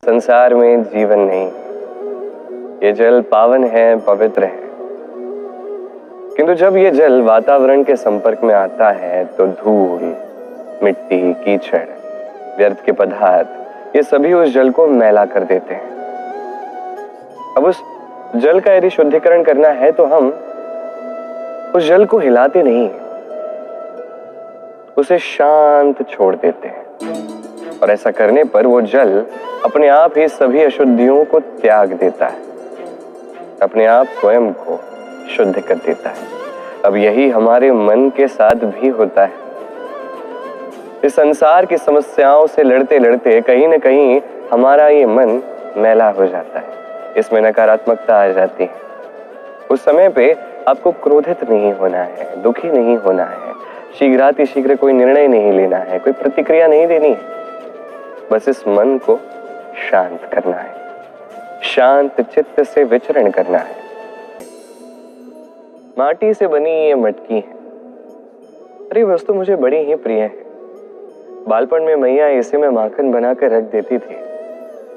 संसार में जीवन नहीं, ये जल पावन है, पवित्र है, किंतु जब ये जल वातावरण के संपर्क में आता है तो धूल, मिट्टी, कीचड़, व्यर्थ के पदार्थ ये सभी उस जल को मैला कर देते हैं। अब उस जल का यदि शुद्धिकरण करना है तो हम उस जल को हिलाते नहीं, उसे शांत छोड़ देते हैं और ऐसा करने पर वो जल अपने आप ही सभी अशुद्धियों को त्याग देता है, अपने आप स्वयं को शुद्ध कर देता है। अब यही हमारे मन के साथ भी होता है। इस संसार की समस्याओं से लड़ते लड़ते कहीं ना कहीं हमारा ये मन मैला हो जाता है, इसमें नकारात्मकता आ जाती है। उस समय पे आपको क्रोधित नहीं होना है, दुखी नहीं होना है, शीघ्रातिशीघ्र कोई निर्णय नहीं लेना है, कोई प्रतिक्रिया नहीं देनी है। बस इस मन को शांत करना है, शांत चित्त से विचरण करना है। माटी से बनी ये मटकी है। अरे वस्तु मुझे बड़ी ही प्रिय है। बालपन में मैया इसे में माखन बनाकर रख देती थी,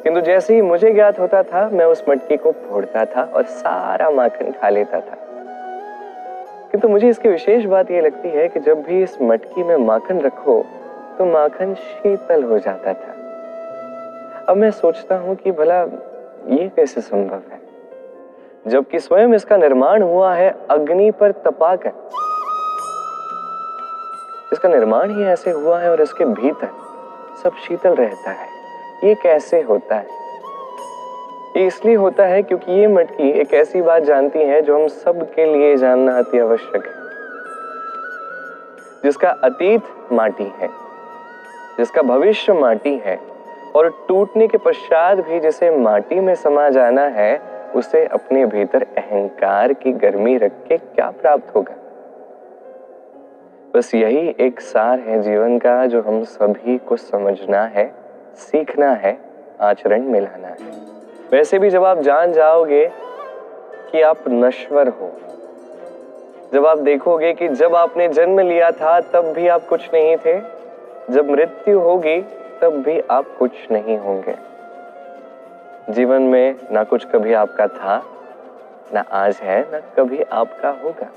किंतु जैसे ही मुझे ज्ञात होता था मैं उस मटकी को फोड़ता था और सारा माखन खा लेता था। किंतु मुझे इसकी विशेष बात यह लगती है कि जब भी इस मटकी में माखन रखो तो माखन शीतल हो जाता था। अब मैं सोचता हूं कि भला ये कैसे संभव है, जबकि स्वयं इसका निर्माण हुआ है अग्नि पर तपाकर। इसका निर्माण ही ऐसे हुआ है और इसके भीतर सब शीतल रहता है। ये कैसे होता है? ये इसलिए होता है क्योंकि ये मटकी एक ऐसी बात जानती है जो हम सब के लिए जानना अति आवश्यक है। जिसका अतीत माटी है, जिसका भविष्य माटी है, और टूटने के पश्चात भी जिसे माटी में समा जाना है, उसे अपने भीतर अहंकार की गर्मी रख के क्या प्राप्त होगा? बस यही एक सार है जीवन का जो हम सभी को समझना है, सीखना है, आचरण में लाना है। वैसे भी जब आप जान जाओगे कि आप नश्वर हो, जब आप देखोगे कि जब आपने जन्म लिया था तब भी आप कुछ नहीं थे, जब मृत्यु होगी तब भी आप कुछ नहीं होंगे। जीवन में ना कुछ कभी आपका था, ना आज है, ना कभी आपका होगा।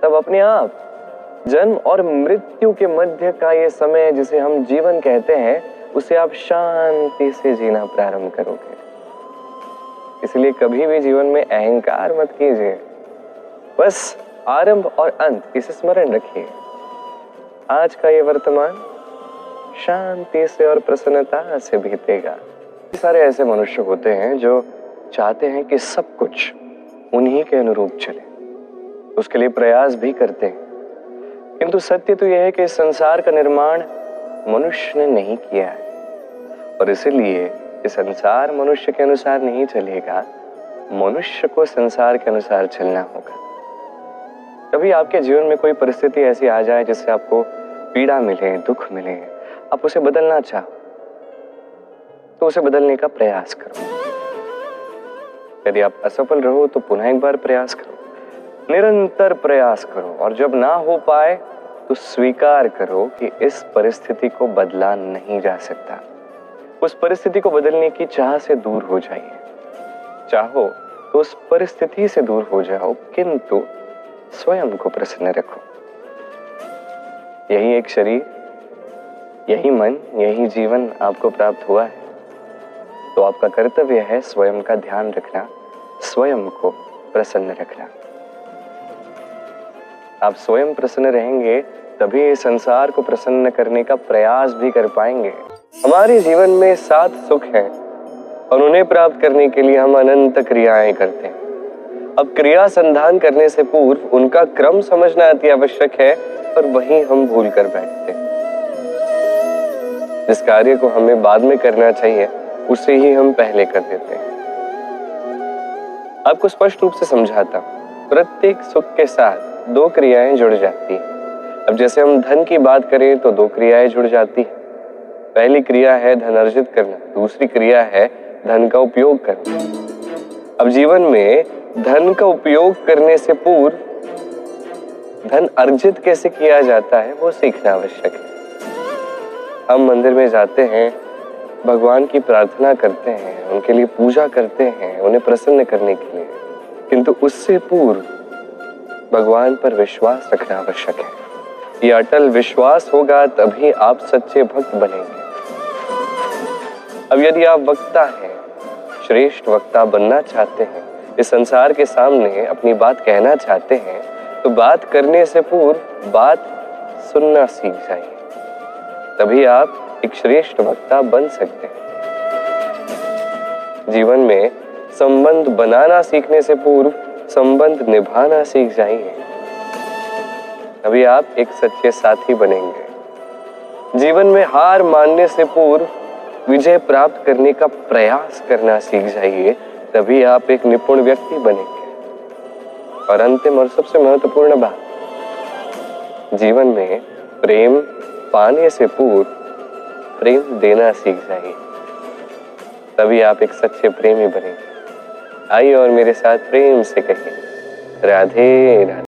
तब अपने आप जन्म और मृत्यु के मध्य का ये समय जिसे हम जीवन कहते हैं, उसे आप शांति से जीना प्रारंभ करोगे। इसलिए कभी भी जीवन में अहंकार मत कीजिए, बस आरंभ और अंत इसे स्मरण रखिए। आज का ये वर्तमान शांति से और प्रसन्नता से बीतेगा। सारे ऐसे मनुष्य होते हैं जो चाहते हैं कि सब कुछ उन्हीं के अनुरूप चले, उसके लिए प्रयास भी करते हैं, किंतु सत्य तो यह है कि इस संसार का निर्माण मनुष्य ने नहीं किया है और इसीलिए ये संसार मनुष्य के अनुसार नहीं चलेगा, मनुष्य को संसार के अनुसार चलना होगा। कभी आपके जीवन में कोई परिस्थिति ऐसी आ जाए जिससे आपको पीड़ा मिले, दुख मिले, आप उसे बदलना चाहो तो उसे बदलने का प्रयास करो। यदि आप असफल रहो तो पुनः एक बार प्रयास करो, निरंतर प्रयास करो, और जब ना हो पाए तो स्वीकार करो कि इस परिस्थिति को बदला नहीं जा सकता। उस परिस्थिति को बदलने की चाह से दूर हो जाइए। चाहो तो उस परिस्थिति से दूर हो जाओ, किंतु स्वयं को प्रसन्न रखो। यही एक शरीर, यही मन, यही जीवन आपको प्राप्त हुआ है, तो आपका कर्तव्य है स्वयं का ध्यान रखना, स्वयं को प्रसन्न रखना। आप स्वयं प्रसन्न रहेंगे तभी इस संसार को प्रसन्न करने का प्रयास भी कर पाएंगे। हमारे जीवन में 7 सुख हैं और उन्हें प्राप्त करने के लिए हम अनंत क्रियाएं करते हैं। अब क्रिया संधान करने से पूर्व उनका क्रम समझना अति आवश्यक है, और वहीं हम भूल कर बैठते हैं। जिस कार्य को हमें बाद में करना चाहिए उसे ही हम पहले कर देते हैं। आपको स्पष्ट रूप से समझाता हूं, प्रत्येक सुख के साथ 2 क्रियाएं जुड़ जाती हैं। अब जैसे हम धन की बात करें तो 2 क्रियाएं जुड़ जाती हैं। पहली क्रिया है धन अर्जित करना, दूसरी क्रिया है धन का उपयोग करना। अब जीवन में धन का उपयोग करने से पूर्व धन अर्जित कैसे किया जाता है वो सीखना आवश्यक है। हम मंदिर में जाते हैं, भगवान की प्रार्थना करते हैं, उनके लिए पूजा करते हैं, उन्हें प्रसन्न करने के लिए, किंतु उससे पूर्व भगवान पर विश्वास रखना आवश्यक है। ये अटल विश्वास होगा तभी आप सच्चे भक्त बनेंगे। अब यदि आप वक्ता हैं, श्रेष्ठ वक्ता बनना चाहते हैं, इस संसार के सामने अपनी बात कहना चाहते हैं, तो बात करने से पूर्व बात सुनना सीख जाइए, तभी आप एक श्रेष्ठ वक्ता बन सकते हैं। जीवन में संबंध बनाना सीखने से पूर्व संबंध निभाना सीख जाइए, तभी आप एक सच्चे साथी बनेंगे। जीवन में हार मानने से पूर्व विजय प्राप्त करने का प्रयास करना सीख जाइए, तभी आप एक निपुण व्यक्ति बनेंगे। और अंतिम और सबसे महत्वपूर्ण बात, जीवन में प्रेम पाने से पूर्व प्रेम देना सीख जाइए, तभी आप एक सच्चे प्रेमी बनेंगे। आइए और मेरे साथ प्रेम से कहिए, राधे राधे।